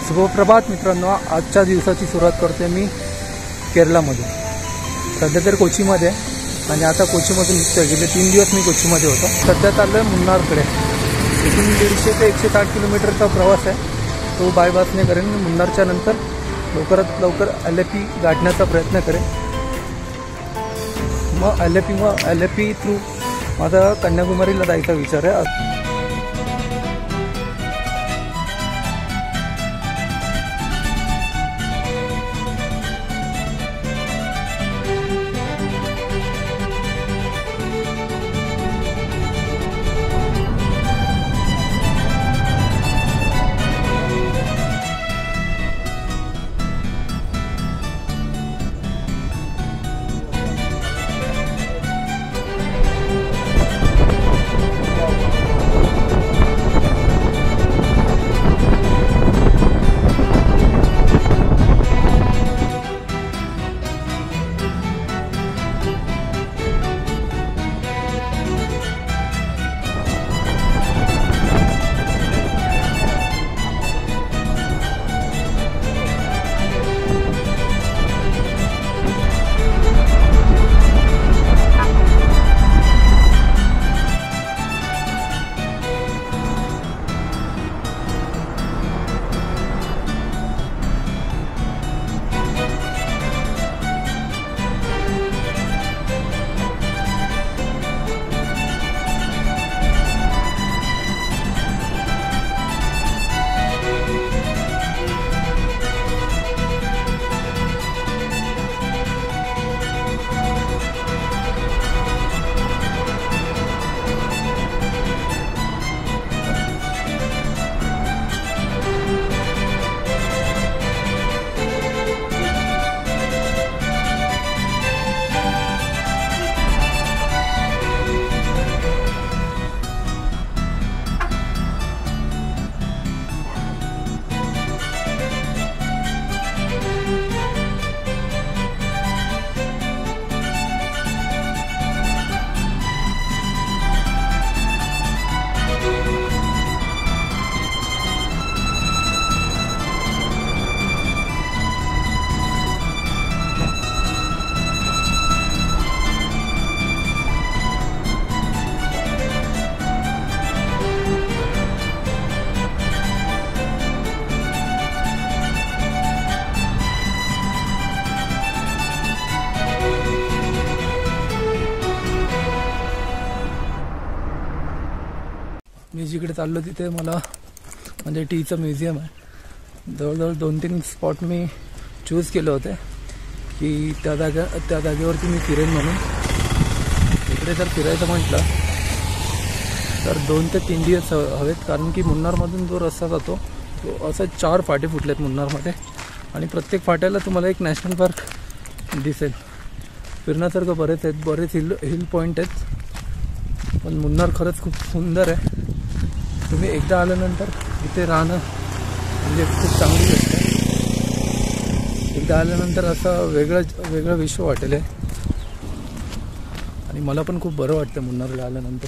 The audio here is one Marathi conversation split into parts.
शुभप्रभात मित्रांनो, आजच्या दिवसाची सुरुवात करते मी केरळामधून. सध्या तर कोचीमध्ये आणि आता कोचीमधून निघतोय. गेले 3 दिवस मी कोचीमध्ये होतो. सध्या चाललो आहे मुन्नारकडे. इथून 150 ते 160 किलोमीटरचा प्रवास आहे. तो बाय बसने करेन. मुन्नारच्या नंतर लवकरात लवकर अलेपी गाठण्याचा प्रयत्न करेन. मग अलेपी थ्रू माझा कन्याकुमारीला जायचा विचार आहे. मी जिकडे चाललो तिथे मला म्हणजे टीचं म्युझियम आहे. जवळजवळ 2-3 स्पॉट मी चूज केले होते की त्या जागेवरती मी फिरेन म्हणून. इकडे जर फिरायचं म्हटलं तर 2 ते 3 दिवस हवेत, कारण की मुन्नारमधून जो रस्ता जातो तो असं 4 फाटे फुटलेत मुन्नारमध्ये आणि प्रत्येक फाट्याला तुम्हाला एक नॅशनल पार्क दिसेल. फिरण्यासारखं बरेच आहेत, बरेच हिल पॉईंट आहेत. पण मुन्नार खरंच खूप सुंदर आहे. तुम्ही एकदा आल्यानंतर इथे राहणं म्हणजे खूप चांगली गोष्ट आहे. एकदा आल्यानंतर असं वेगळं विश्व वाटेल आहे आणि मला पण खूप बरं वाटतं मुन्नारला आल्यानंतर.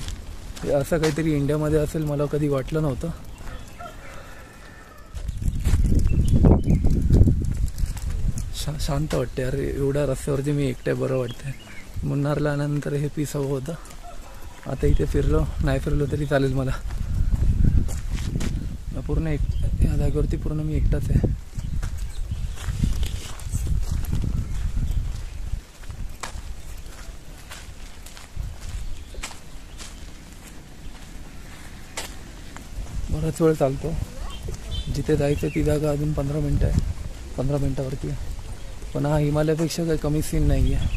हे असं काहीतरी इंडियामध्ये असेल मला कधी वाटलं नव्हतं. शांत वाटते यार, एवढ्या रस्त्यावरती मी एकट्या बरं वाटतंय. मुन्नारला आल्यानंतर हे पीस हवं होतं. आता इथे नाही फिरलो तरी चालेल मला. पूर्ण या जागेवरती पूर्ण मी एकटाच आहे. बराच वेळ चालतो. जिथे जायचं ती जागा अजून 15 मिनटं आहे. 15 मिनटावरती आहे. पण हा हिमालयापेक्षा काही कमी सीन नाही आहे.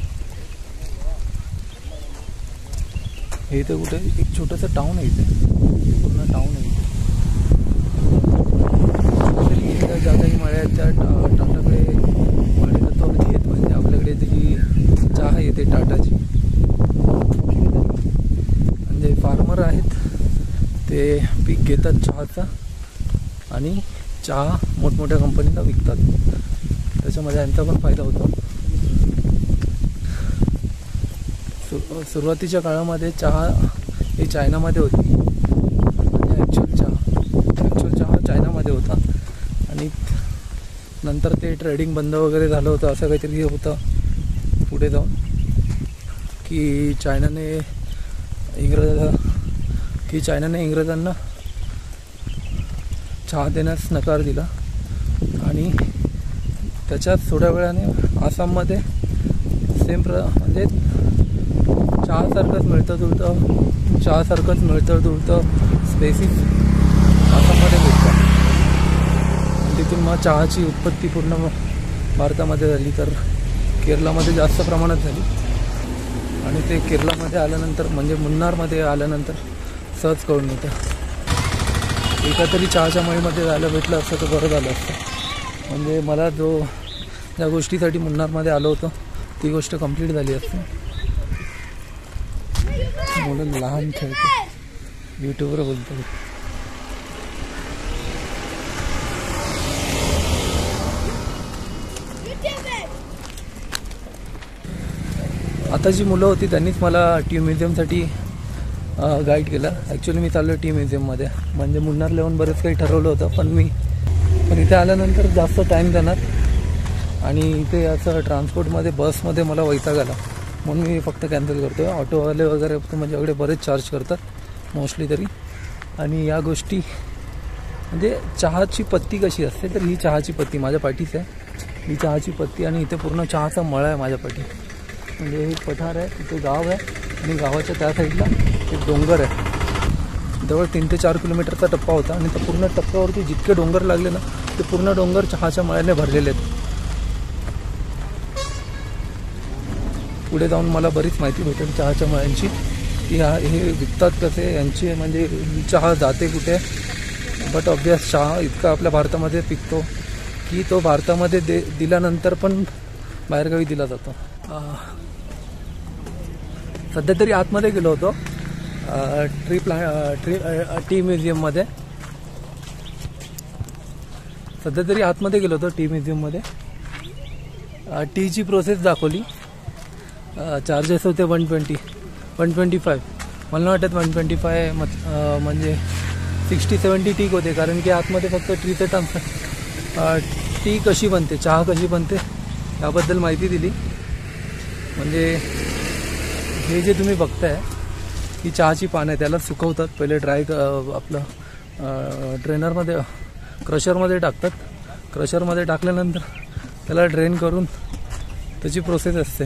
हे इथे कुठे एक छोटंसं टाऊन आहे. इथे पूर्ण टाऊन आहे. जागा हिमालयाच्या टाटाकडे मळे जातो येत म्हणजे आपल्याकडे जी चहा येते टाटाची, म्हणजे फार्मर आहेत ते पीक घेतात चहाचा आणि चहा मोठमोठ्या कंपनीला विकतात. त्याच्यामध्ये यांचा पण फायदा होतो. सुरुवातीच्या काळामध्ये चहा ही चायनामध्ये होती आणि ॲक्च्युअल चहा चायनामध्ये होता आणि नंतर ते ट्रेडिंग बंद वगैरे झालं होतं, असं काहीतरी होतं पुढे जाऊन, की चायनाने इंग्रजांना चहा देण्यास नकार दिला. आणि त्याच्यात थोड्या वेळाने आसाममध्ये सेम म्हणजे चहासारखंच मिळतं जुळतं स्पेसिस आसाममध्ये भेटतं. तिथून मग चहाची उत्पत्ती पूर्ण भारतामध्ये झाली, तर केरळामध्ये जास्त प्रमाणात झाली. आणि ते केरळामध्ये आल्यानंतर म्हणजे मुन्नारमध्ये आल्यानंतर सहज कळून येतं. एका तरी चहाच्या मळीमध्ये जायला भेटलं असतं तर बरं झालं असतं. म्हणजे मला ज्या गोष्टीसाठी मुन्नारमध्ये आलो होतो ती गोष्ट कंप्लीट झाली असते. मुलं लहान खेळते, यूट्यूबवर बोलतो. आता जी मुलं होती त्यांनीच मला टी म्युझियमसाठी गाईड केलं. ॲक्च्युली मी चाललो टी म्युझियममध्ये, म्हणजे मुन्नारला येऊन बरेच काही ठरवलं होतं, पण इथे आल्यानंतर जास्त टाईम जाणार आणि इथे असं ट्रान्सपोर्टमध्ये बसमध्ये मला वैताग आला, म्हणून मी फक्त कॅन्सल करतो आहे. ऑटोवाले वगैरे माझ्याकडे बरेच चार्ज करतात मोस्टली तरी. आणि या गोष्टी म्हणजे चहाची पत्ती कशी असते, तर ही चहाची पत्ती माझ्या पाठीच आहे, ही चहाची पत्ती. आणि इथे पूर्ण चहाचा मळा आहे माझ्या पाठी. म्हणजे हे पठार आहे, तिथे गाव आहे आणि गावाच्या त्या साईडला एक डोंगर आहे. जवळ 3 ते 4 किलोमीटरचा टप्पा होता आणि त्या पूर्ण टप्प्यावरती जितके डोंगर लागले ना ते पूर्ण डोंगर चहाच्या मळ्याने भरलेले आहेत. पुढे जाऊन मला बरीच माहिती भेटेल चहाच्या मळ्यांची, की हे विकतात कसे, यांची म्हणजे चहा जाते कुठे. बट ऑब्वियस चहा इतका आपल्या भारतामध्ये पिकतो की तो भारतामध्ये दिल्यानंतर पण बाहेरगावी दिला जातो. सध्या तरी आतमध्ये गेलो होतो टी म्युझियममध्ये. टीची प्रोसेस दाखवली. चार्जेस होते 125. मला वाटत 125 म्हणजे 60-70 ठीक होते, कारण की आतमध्ये फक्त ट्रीचे टी कशी बनते, चहा कशी बनते याबद्दल माहिती दिली. म्हणजे हे जे तुम्ही बघताय ही चहाची पानं आहे, त्याला सुकवतात पहिले, ड्रेनरमध्ये क्रशरमध्ये टाकतात. क्रशरमध्ये टाकल्यानंतर त्याला ड्रेन करून त्याची प्रोसेस असते.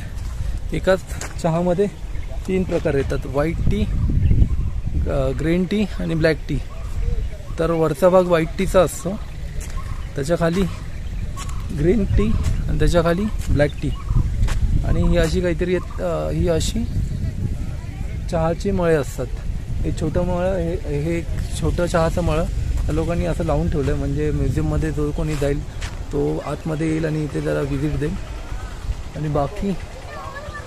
एकाच चहामध्ये 3 प्रकार येतात, व्हाईट टी, ग्रीन टी आणि ब्लॅक टी. तर वरचा भाग व्हाईट टीचा असतो, त्याच्या खाली ग्रीन टी आणि त्याच्या खाली ब्लॅक टी. आणि ही अशी काहीतरी ही अशी चहाची मळे असतात. हे छोटं मळं, हे छोटं चहाचं मळं त्या लोकांनी असं लावून ठेवलं आहे. म्हणजे म्युझियममध्ये जो कोणी जाईल तो आतमध्ये येईल आणि इथे जरा व्हिजिट देईल. आणि बाकी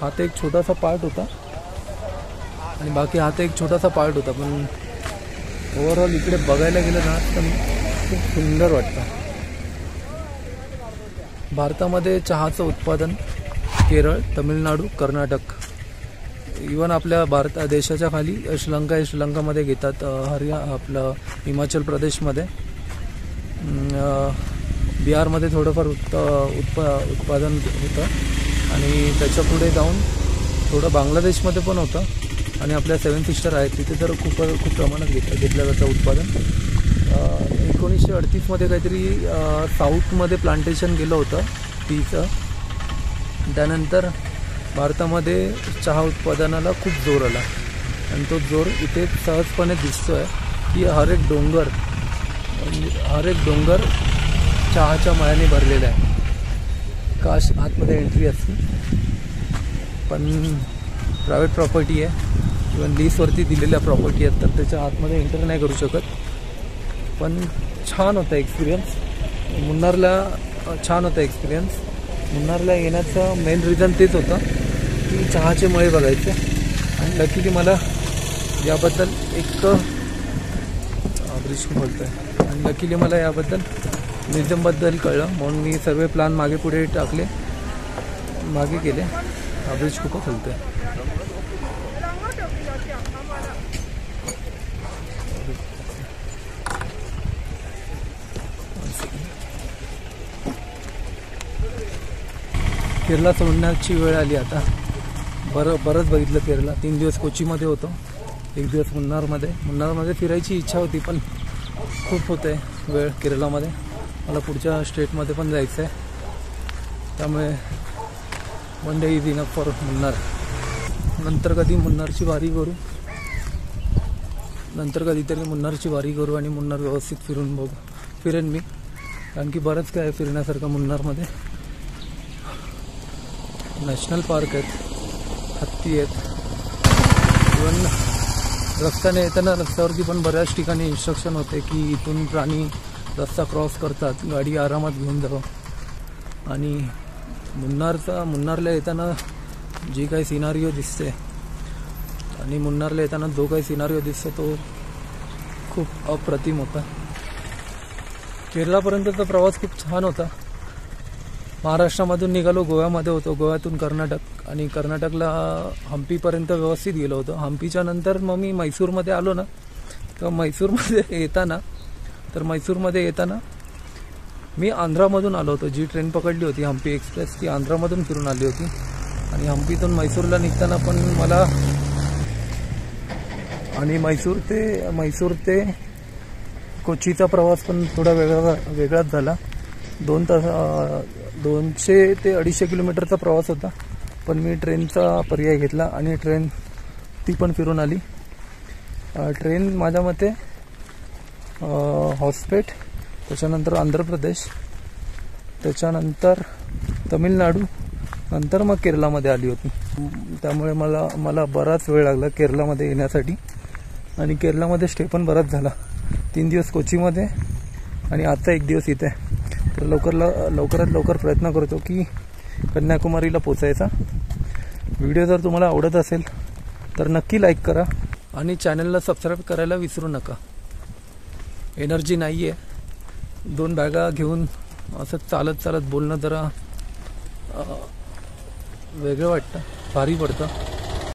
हा तर एक छोटासा पार्ट होता, पण ओव्हरऑल इकडे बघायला गेलं ना तर खूप सुंदर वाटतं. भारतामध्ये चहाचं उत्पादन केरळ, तमिळनाडू, कर्नाटक, इवन आपल्या देशाच्या खाली श्रीलंकामध्ये घेतात, आपलं हिमाचल प्रदेशमध्ये, बिहारमध्ये थोडंफार उत्पादन होतं. आणि त्याच्या पुढे जाऊन थोडं बांगलादेशमध्ये पण होतं. आणि आपल्या 7 सिस्टर आहेत तिथे तर खूप प्रमाणात घेतलं जातं उत्पादन. 1938मध्ये काहीतरी साऊथमध्ये प्लांटेशन गेलं होतं टीचं. त्यानंतर भारतामध्ये चहा उत्पादनाला खूप जोर आला आणि तो जोर इथे सहजपणे दिसतो आहे की हर एक डोंगर चहाच्या मळ्याने भरलेला आहे. काश आतमध्ये एंट्री असते, पण प्रायव्हेट प्रॉपर्टी आहे, इवन लीजवरती दिलेल्या प्रॉपर्टी आहेत, तर त्याच्या आतमध्ये एंटर नाही करू शकत. पण छान होता एक्सपिरियन्स. मुन्नारला येण्याचं मेन रिझन तेच होतं की चहाचे मळे बघायचे. आणि लकीली मला याबद्दल याबद्दल म्युझियमबद्दल कळलं, म्हणून मी सर्व प्लॅन मागे केले. हा ब्रिज खूप खोलतो आहे. केरला सोडण्याची वेळ आली आता. बरंच बघितलं केरला. 3 दिवस कोचीमध्ये होतो, 1 दिवस मुन्नारमध्ये फिरायची इच्छा होती, पण खूप होते वेळ केरलामध्ये. मला पुढच्या स्टेटमध्ये पण जायचं आहे, त्यामुळे one day is enough for Munnar. नंतर कधीतरी मुन्नारची वारी करू आणि मुन्नार व्यवस्थित फिरेन मी, कारण की बरंच काय आहे फिरण्यासारखं मुन्नारमध्ये. नॅशनल पार्क आहेत, हत्ती आहेत. इवन रस्त्याने येताना रस्त्यावरती पण बऱ्याच ठिकाणी इन्स्ट्रक्शन होते की इथून प्राणी रस्ता क्रॉस करतात, गाडी आरामात घेऊन जावं. आणि मुन्नारला येताना जी काही सिनारिओ दिसते आणि मुन्नारला येताना जो काही सिनारिओ दिसतो तो खूप अप्रतिम होता. केरळापर्यंतचा प्रवास खूप छान होता. महाराष्ट्रामधून निघालो, गोव्यामध्ये होतो, गोव्यातून कर्नाटक, आणि कर्नाटकला हम्पीपर्यंत व्यवस्थित गेलो होतो. हम्पीच्या नंतर मग मी मैसूरमध्ये आलो ना, तर मैसूरमध्ये येताना मी आंध्रामधून आलो होतो. जी ट्रेन पकडली होती हम्पी एक्सप्रेस, ती आंध्रामधून फिरून आली होती. आणि हम्पीतून मैसूरला निघताना पण मला, आणि मैसूर ते कोचीचा प्रवास पण थोडा वेगळाच झाला. 200 ते 250 किलोमीटरचा प्रवास होता, पण मी ट्रेनचा पर्याय घेतला आणि ट्रेन ती पण फिरून आली. ट्रेन माझ्या मते हॉस्पेट, त्याच्यानंतर आंध्र प्रदेश, त्याच्यानंतर तमिळनाडू, नंतर मग केरळामध्ये आली होती. त्यामुळे मला बराच वेळ लागला केरळामध्ये येण्यासाठी, आणि केरळामध्ये स्टे पण बराच झाला. 3 दिवस कोचीमध्ये आणि आता 1 दिवस इथे. तर लवकरात लवकर प्रयत्न करतो की कन्याकुमारीला पोचायचा. व्हिडिओ जर तुम्हाला आवडत असेल तर नक्की लाईक करा आणि चॅनलला सबस्क्राईब करायला विसरू नका. एनर्जी नाही आहे, 2 बॅगा घेऊन असं चालत बोलणं जरा वेगळं वाटतं, भारी पडतं.